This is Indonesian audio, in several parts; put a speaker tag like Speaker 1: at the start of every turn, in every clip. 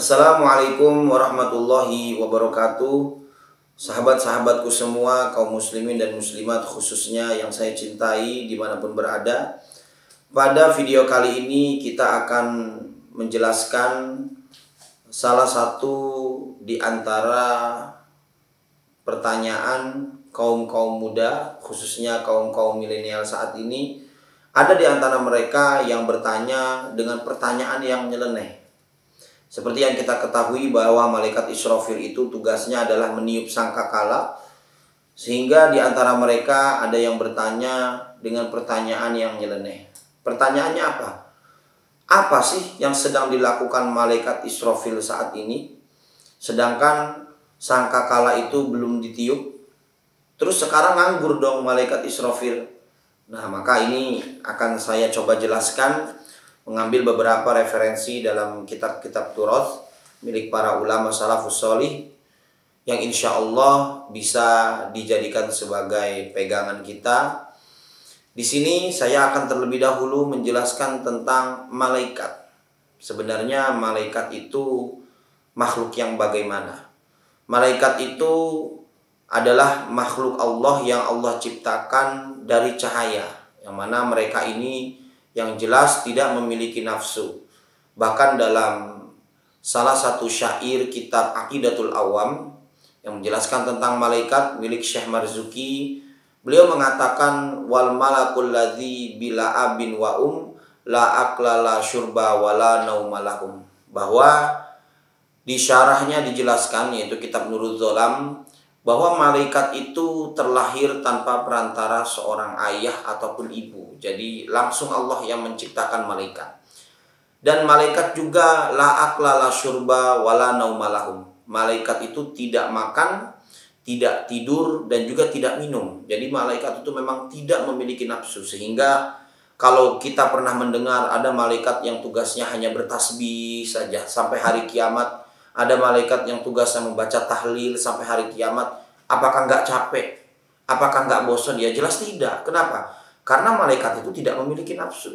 Speaker 1: Assalamualaikum warahmatullahi wabarakatuh. Sahabat-sahabatku semua, kaum muslimin dan muslimat khususnya yang saya cintai dimanapun berada. Pada video kali ini kita akan menjelaskan salah satu di antara pertanyaan kaum-kaum muda, khususnya kaum-kaum milenial saat ini. Ada di antara mereka yang bertanya dengan pertanyaan yang nyeleneh. Seperti yang kita ketahui bahwa malaikat Israfil itu tugasnya adalah meniup sangkakala. Sehingga di antara mereka ada yang bertanya dengan pertanyaan yang nyeleneh. Pertanyaannya apa? Apa sih yang sedang dilakukan malaikat Israfil saat ini? Sedangkan sangkakala itu belum ditiup. Terus sekarang nganggur dong malaikat Israfil. Nah, maka ini akan saya coba jelaskan, mengambil beberapa referensi dalam kitab-kitab Turath milik para ulama salafus sholih yang insya Allah bisa dijadikan sebagai pegangan kita. Di sini saya akan terlebih dahulu menjelaskan tentang malaikat. Sebenarnya malaikat itu makhluk yang bagaimana? Malaikat itu adalah makhluk Allah yang Allah ciptakan dari cahaya, yang mana mereka ini yang jelas tidak memiliki nafsu. Bahkan dalam salah satu syair kitab Aqidatul Awam yang menjelaskan tentang malaikat milik Syekh Marzuki, beliau mengatakan wal malakul ladzi bila abin wa la akla la syurba wa la nauma lahum, bahwa di syarahnya dijelaskan, yaitu kitab Nurul Zolam, bahwa malaikat itu terlahir tanpa perantara seorang ayah ataupun ibu. Jadi langsung Allah yang menciptakan malaikat. Dan malaikat juga la akla la syurba wala naumalahum. Malaikat itu tidak makan, tidak tidur, dan juga tidak minum. Jadi malaikat itu memang tidak memiliki nafsu. Sehingga kalau kita pernah mendengar ada malaikat yang tugasnya hanya bertasbih saja sampai hari kiamat, ada malaikat yang tugasnya membaca tahlil sampai hari kiamat, apakah nggak capek? Apakah nggak bosan? Ya jelas tidak. Kenapa? Karena malaikat itu tidak memiliki nafsu.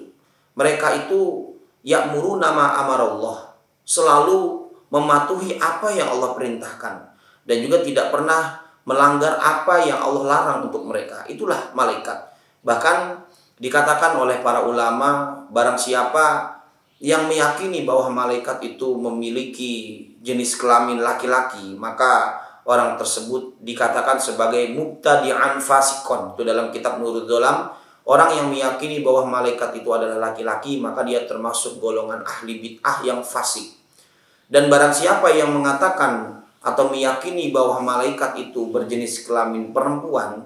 Speaker 1: Mereka itu ya'muruna ma amarallah, selalu mematuhi apa yang Allah perintahkan, dan juga tidak pernah melanggar apa yang Allah larang untuk mereka. Itulah malaikat. Bahkan dikatakan oleh para ulama, barang siapa yang meyakini bahwa malaikat itu memiliki jenis kelamin laki-laki, maka orang tersebut dikatakan sebagai mubtadi'an fasikon. Itu dalam kitab Nurul Zolam. Orang yang meyakini bahwa malaikat itu adalah laki-laki, maka dia termasuk golongan ahli bid'ah yang fasik. Dan barang siapa yang mengatakan atau meyakini bahwa malaikat itu berjenis kelamin perempuan,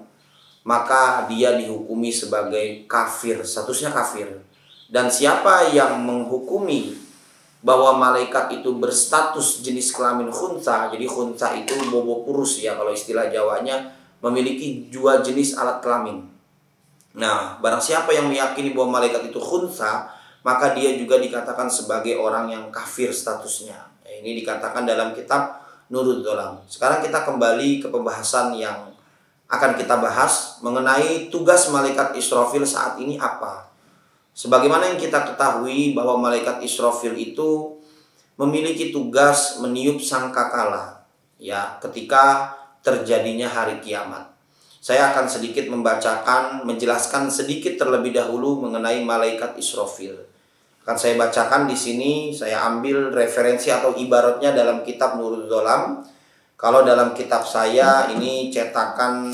Speaker 1: maka dia dihukumi sebagai kafir, statusnya kafir. Dan siapa yang menghukumi bahwa malaikat itu berstatus jenis kelamin khunsa, jadi khunsa itu bobo purus ya kalau istilah Jawanya, memiliki dua jenis alat kelamin. Nah, barang siapa yang meyakini bahwa malaikat itu khunsa, maka dia juga dikatakan sebagai orang yang kafir statusnya. Ini dikatakan dalam kitab Nurul Zolam. Sekarang kita kembali ke pembahasan yang akan kita bahas mengenai tugas malaikat Israfil saat ini apa. Sebagaimana yang kita ketahui bahwa malaikat Israfil itu memiliki tugas meniup sangkakala ya ketika terjadinya hari kiamat. Saya akan sedikit menjelaskan sedikit terlebih dahulu mengenai malaikat Israfil. Akan saya bacakan di sini, saya ambil referensi atau ibaratnya dalam kitab Nurul Zolam. Kalau dalam kitab saya ini cetakan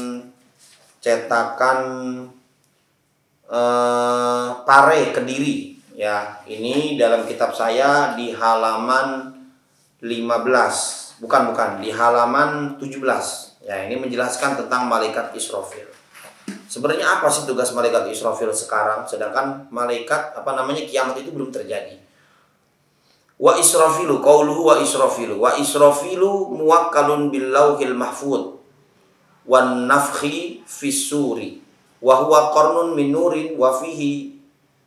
Speaker 1: Pare Kediri ya. Ini dalam kitab saya di halaman 15. Bukan, di halaman 17. Ya, ini menjelaskan tentang malaikat Israfil. Sebenarnya apa sih tugas malaikat Israfil sekarang, sedangkan malaikat kiamat itu belum terjadi. Wa Israfilu qauluhu wa Israfilu. Wa Israfilu muwakkalun bil lauhil mahfuz wan nafkhi fis suri. Wa huwa qarnun min nurin wa fihi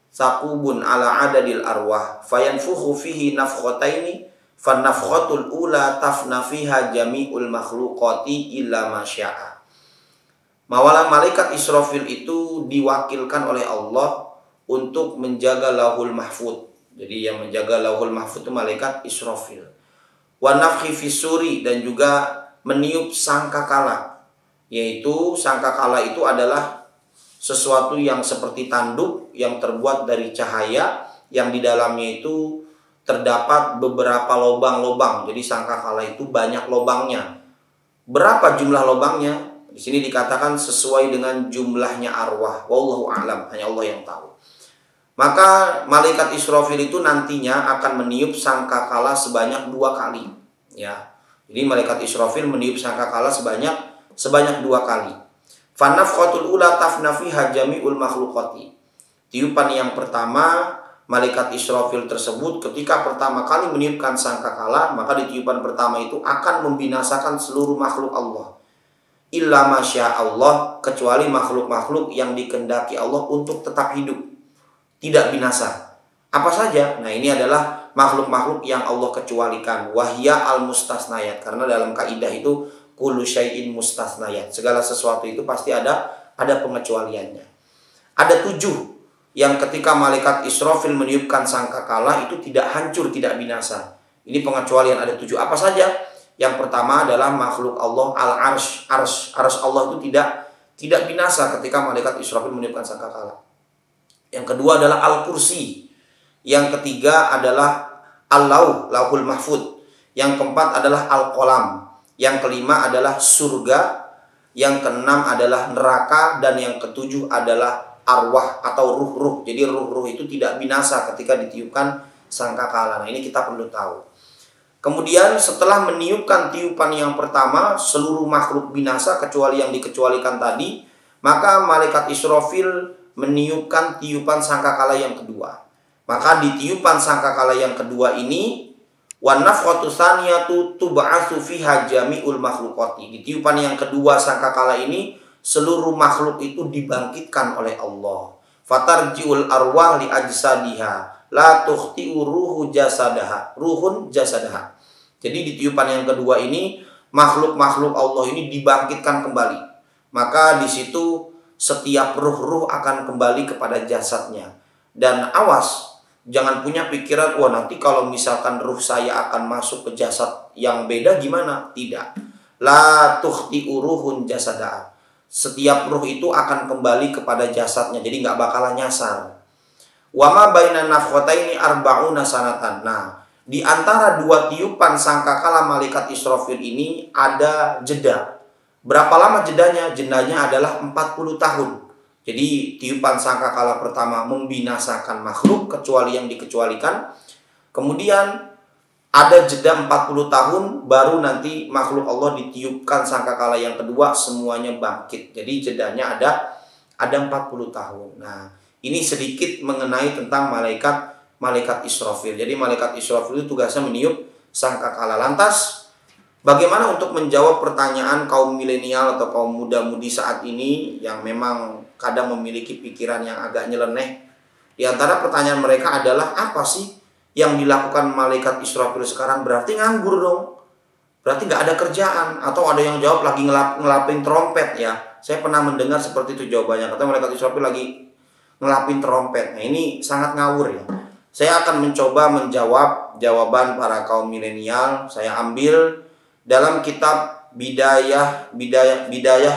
Speaker 1: saqubun ala adadil arwah fayanfukhu fihi nafkhataini fan nafkhatul ula tafna fiha jami'ul makhluqati illa ma syaa. Mawalah malaikat Israfil itu diwakilkan oleh Allah untuk menjaga lauhul mahfuz. Jadi yang menjaga lauhul mahfuz itu malaikat Israfil. wa nafhi fisuri, dan juga meniup sangkakala. Yaitu sangkakala itu adalah sesuatu yang seperti tanduk yang terbuat dari cahaya yang di dalamnya itu terdapat beberapa lubang-lubang. Jadi sangkakala itu banyak lubangnya. Berapa jumlah lubangnya? Di sini dikatakan sesuai dengan jumlahnya arwah. Wallahu a'lam, hanya Allah yang tahu. Maka malaikat Israfil itu nantinya akan meniup sangkakala sebanyak 2 kali. Ya. Jadi malaikat Israfil meniup sangkakala sebanyak 2 kali. Fanafkhatul ula tafna fiha jami'ul makhluqati. Tiupan yang pertama, malaikat Israfil tersebut ketika pertama kali meniupkan sangkakala, maka di tiupan pertama itu akan membinasakan seluruh makhluk Allah. Illa masya Allah, kecuali makhluk-makhluk yang dikehendaki Allah untuk tetap hidup, tidak binasa. Apa saja? Nah, ini adalah makhluk-makhluk yang Allah kecualikan. Wahya al-mustasnayat. Karena dalam kaidah itu kullu syai'in mustasnayat. Segala sesuatu itu pasti ada pengecualiannya. Ada 7 yang ketika malaikat Israfil meniupkan sangkakala itu tidak hancur, tidak binasa. Ini pengecualian, ada 7. Apa saja? Yang pertama adalah makhluk Allah al-arsh. Arsh Allah itu tidak binasa ketika malaikat Israfil meniupkan sangkakala. Yang kedua adalah al-kursi. Yang ketiga adalah lauhul mahfud. Yang keempat adalah al-qalam. Yang kelima adalah surga. Yang keenam adalah neraka. Dan yang ketujuh adalah arwah atau ruh-ruh. Jadi ruh-ruh itu tidak binasa ketika ditiupkan sangkakala. Nah, ini kita perlu tahu. Kemudian setelah meniupkan tiupan yang pertama, seluruh makhluk binasa kecuali yang dikecualikan tadi, maka malaikat Israfil meniupkan tiupan sangkakala yang kedua. Maka di tiupan sangkakala yang kedua ini, wan nafkhatu tsaniyatu tub'atsu fiha jami'ul makhluqati. Di tiupan yang kedua sangkakala ini, seluruh makhluk itu dibangkitkan oleh Allah. Fatarji'ul arwah li ajsadiha la tukhti'u ruhun jasadaha. Jadi di tiupan yang kedua ini makhluk-makhluk Allah ini dibangkitkan kembali. Maka di situ setiap ruh-ruh akan kembali kepada jasadnya. Dan awas, jangan punya pikiran, wah nanti kalau misalkan ruh saya akan masuk ke jasad yang beda gimana? Tidak. La tukhti'u ruhun jasadaha. Setiap ruh itu akan kembali kepada jasadnya. Jadi nggak bakalan nyasar. Wama bainan nafkhataini arba'una sanatan. Nah, di antara 2 tiupan sangkakala malaikat Israfil ini ada jeda. Berapa lama jedanya? Jedanya adalah 40 tahun. Jadi tiupan sangkakala pertama membinasakan makhluk kecuali yang dikecualikan. Kemudian ada jeda 40 tahun baru nanti makhluk Allah ditiupkan sangkakala yang kedua semuanya bangkit. Jadi jedanya ada 40 tahun. Nah, ini sedikit mengenai tentang malaikat Israfil. Jadi malaikat Israfil itu tugasnya meniup sangkakala. Lantas bagaimana untuk menjawab pertanyaan kaum milenial atau kaum muda-mudi saat ini yang memang kadang memiliki pikiran yang agak nyeleneh? Di antara pertanyaan mereka adalah, apa sih yang dilakukan malaikat Israfil sekarang? Berarti nganggur dong. Berarti nggak ada kerjaan. Atau ada yang jawab lagi ngelapin trompet ya. Saya pernah mendengar seperti itu jawabannya. Kata malaikat Israfil lagi ngelapin trompet. Nah, ini sangat ngawur ya. Saya akan mencoba menjawab jawaban para kaum milenial. Saya ambil dalam kitab Bidayah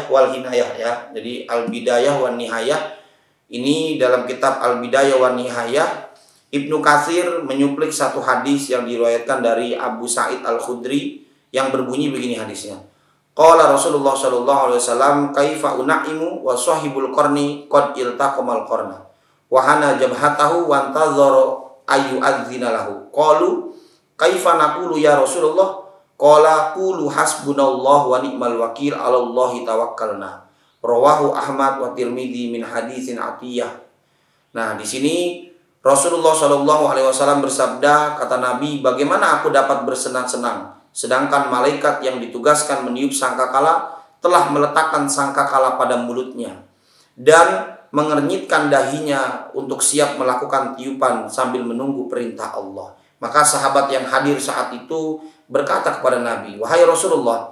Speaker 1: wal Hinayah ya. Jadi Al-Bidayah wan Nihayah. Ini dalam kitab Al-Bidayah wan Nihayah, Ibnu Katsir menyuplik satu hadis yang diriwayatkan dari Abu Sa'id Al-Khudri yang berbunyi begini hadisnya. Qala Rasulullah sallallahu alaihi wasallam, kaifa unaimu wa sahibul qarni qad iltaqamal qarna wa hana jabhatahu wa antazara ayu adzina lahu. Qalu kaifa naqulu ya Rasulullah? Qala qulu hasbunallahu wa ni'mal wakil 'ala Allahi tawakkalna. Rawahu Ahmad wa Tirmidzi min hadisin Atiyah. Nah, di sini Rasulullah sallallahu alaihi wasallam bersabda, kata Nabi, bagaimana aku dapat bersenang-senang sedangkan malaikat yang ditugaskan meniup sangkakala telah meletakkan sangkakala pada mulutnya dan mengernyitkan dahinya untuk siap melakukan tiupan sambil menunggu perintah Allah. Maka sahabat yang hadir saat itu berkata kepada Nabi, wahai Rasulullah,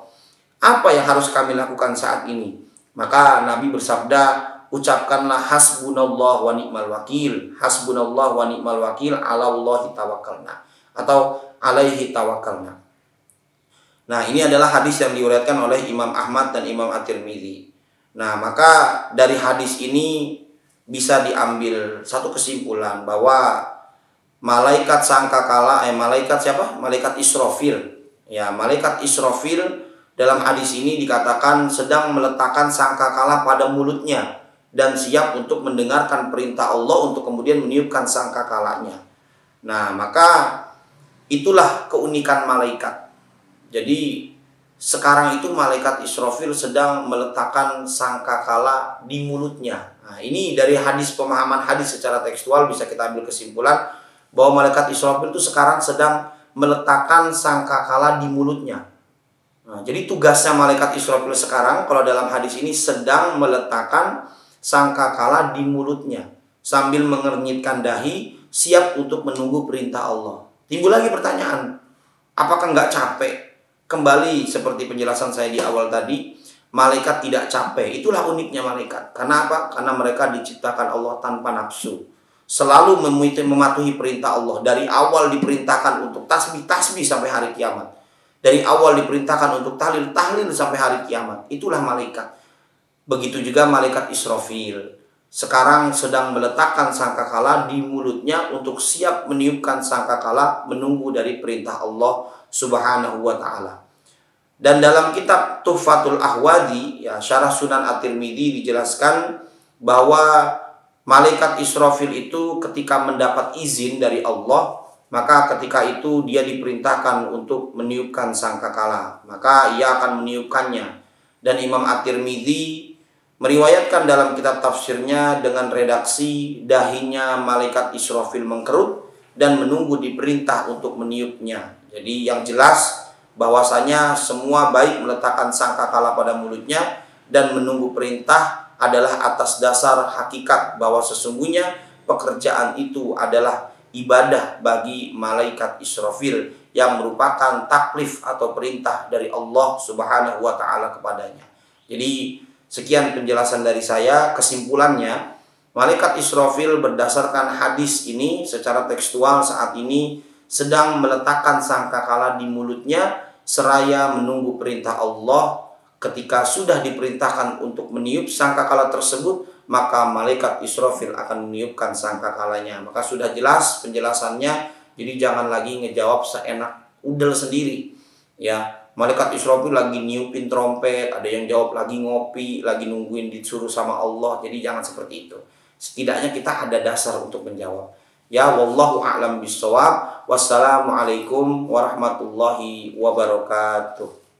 Speaker 1: apa yang harus kami lakukan saat ini? Maka Nabi bersabda, ucapkanlah hasbunallah wa ni'mal wakil. Hasbunallah wa ni'mal wakil 'ala Allahi tawakkalna atau alaihi tawakkalna. Nah, ini adalah hadis yang diriwayatkan oleh Imam Ahmad dan Imam At-Tirmidzi. Nah, maka dari hadis ini bisa diambil satu kesimpulan bahwa malaikat sangkakala, malaikat siapa? Malaikat Israfil. Ya, malaikat Israfil dalam hadis ini dikatakan sedang meletakkan sangkakala pada mulutnya dan siap untuk mendengarkan perintah Allah untuk kemudian meniupkan sangkakalanya. Nah, maka itulah keunikan malaikat. Jadi sekarang itu malaikat Israfil sedang meletakkan sangkakala di mulutnya. Nah, ini dari hadis, pemahaman hadis secara tekstual bisa kita ambil kesimpulan bahwa malaikat Israfil itu sekarang sedang meletakkan sangkakala di mulutnya. Nah, jadi tugasnya malaikat Israfil sekarang kalau dalam hadis ini sedang meletakkan sangkakala di mulutnya sambil mengernyitkan dahi, siap untuk menunggu perintah Allah. Timbul lagi pertanyaan, apakah nggak capek? Kembali seperti penjelasan saya di awal tadi, malaikat tidak capek. Itulah uniknya malaikat. Karena apa? Karena mereka diciptakan Allah tanpa nafsu. Selalu mematuhi perintah Allah. Dari awal diperintahkan untuk tasbih sampai hari kiamat. Dari awal diperintahkan untuk tahlil sampai hari kiamat. Itulah malaikat. Begitu juga malaikat Israfil. Sekarang sedang meletakkan sangkakala di mulutnya untuk siap meniupkan sangkakala menunggu dari perintah Allah Subhanahu wa ta'ala. Dan dalam kitab Tuhfatul Ahwadi, ya, Syarah Sunan At-Tirmidzi dijelaskan bahwa malaikat Israfil itu ketika mendapat izin dari Allah, maka ketika itu dia diperintahkan untuk meniupkan sangkakala, maka ia akan meniupkannya. Dan Imam At-Tirmidzi meriwayatkan dalam kitab tafsirnya dengan redaksi dahinya malaikat Israfil mengkerut dan menunggu diperintah untuk meniupnya. Jadi yang jelas bahwasanya semua baik meletakkan sangkakala pada mulutnya dan menunggu perintah adalah atas dasar hakikat bahwa sesungguhnya pekerjaan itu adalah ibadah bagi malaikat Israfil yang merupakan taklif atau perintah dari Allah Subhanahu wa ta'ala kepadanya. Jadi sekian penjelasan dari saya. Kesimpulannya, malaikat Israfil berdasarkan hadis ini secara tekstual saat ini sedang meletakkan sangkakala di mulutnya seraya menunggu perintah Allah. Ketika sudah diperintahkan untuk meniup sangkakala tersebut, maka malaikat Israfil akan meniupkan sangkakalanya. Maka sudah jelas penjelasannya. Jadi jangan lagi ngejawab seenak udel sendiri. Ya, malaikat Israfil lagi niupin trompet, ada yang jawab lagi ngopi, lagi nungguin disuruh sama Allah. Jadi jangan seperti itu. Setidaknya kita ada dasar untuk menjawab. Ya, wallahu a'lam bishawab. Wassalamualaikum warahmatullahi wabarakatuh.